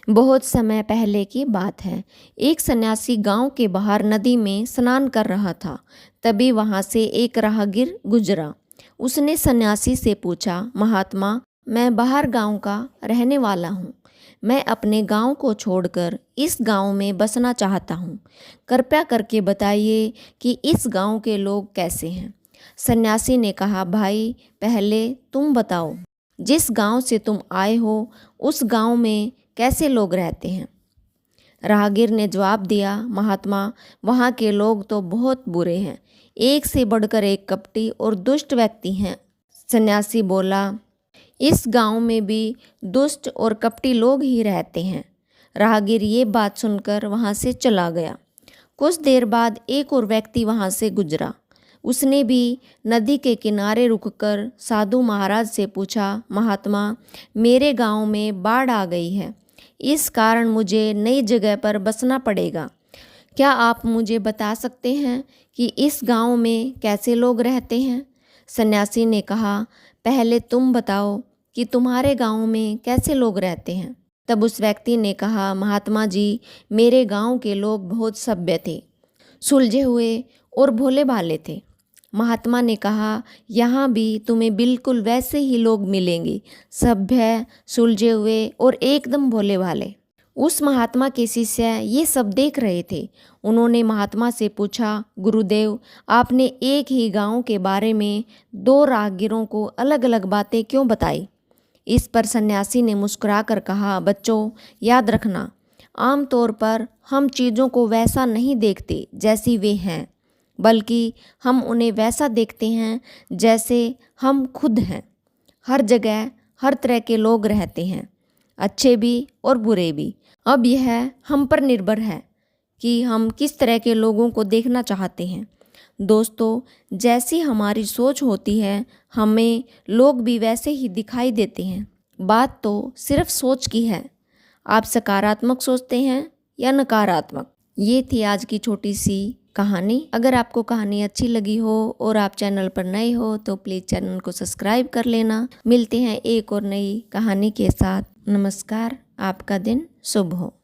बहुत समय पहले की बात है। एक सन्यासी गांव के बाहर नदी में स्नान कर रहा था। तभी वहां से एक राहगीर गुजरा। उसने सन्यासी से पूछा, महात्मा, मैं बाहर गांव का रहने वाला हूँ। मैं अपने गांव को छोड़कर इस गांव में बसना चाहता हूँ। कृपया करके बताइए कि इस गांव के लोग कैसे हैं। सन्यासी ने कहा, भाई, पहले तुम बताओ, जिस गांव से तुम आए हो उस गांव में कैसे लोग रहते हैं। राहगीर ने जवाब दिया, महात्मा, वहाँ के लोग तो बहुत बुरे हैं। एक से बढ़कर एक कपटी और दुष्ट व्यक्ति हैं। सन्यासी बोला, इस गांव में भी दुष्ट और कपटी लोग ही रहते हैं। राहगीर ये बात सुनकर वहाँ से चला गया। कुछ देर बाद एक और व्यक्ति वहाँ से गुजरा। उसने भी नदी के किनारे रुककर साधु महाराज से पूछा, महात्मा, मेरे गांव में बाढ़ आ गई है। इस कारण मुझे नई जगह पर बसना पड़ेगा। क्या आप मुझे बता सकते हैं कि इस गांव में कैसे लोग रहते हैं? सन्यासी ने कहा, पहले तुम बताओ कि तुम्हारे गांव में कैसे लोग रहते हैं। तब उस व्यक्ति ने कहा, महात्मा जी, मेरे गांव के लोग बहुत सभ्य थे, सुलझे हुए और भोले भाले थे। महात्मा ने कहा, यहाँ भी तुम्हें बिल्कुल वैसे ही लोग मिलेंगे, सभ्य, सुलझे हुए और एकदम भोले भाले। उस महात्मा के शिष्य ये सब देख रहे थे। उन्होंने महात्मा से पूछा, गुरुदेव, आपने एक ही गांव के बारे में दो राहगीरों को अलग अलग बातें क्यों बताई? इस पर सन्यासी ने मुस्कुराकर कहा, बच्चों, याद रखना, आमतौर पर हम चीज़ों को वैसा नहीं देखते जैसी वे हैं, बल्कि हम उन्हें वैसा देखते हैं जैसे हम खुद हैं। हर जगह हर तरह के लोग रहते हैं, अच्छे भी और बुरे भी। अब यह हम पर निर्भर है कि हम किस तरह के लोगों को देखना चाहते हैं। दोस्तों, जैसी हमारी सोच होती है, हमें लोग भी वैसे ही दिखाई देते हैं। बात तो सिर्फ सोच की है। आप सकारात्मक सोचते हैं या नकारात्मक? ये थी आज की छोटी सी कहानी। अगर आपको कहानी अच्छी लगी हो और आप चैनल पर नए हो तो प्लीज़ चैनल को सब्सक्राइब कर लेना। मिलते हैं एक और नई कहानी के साथ। नमस्कार, आपका दिन शुभ हो।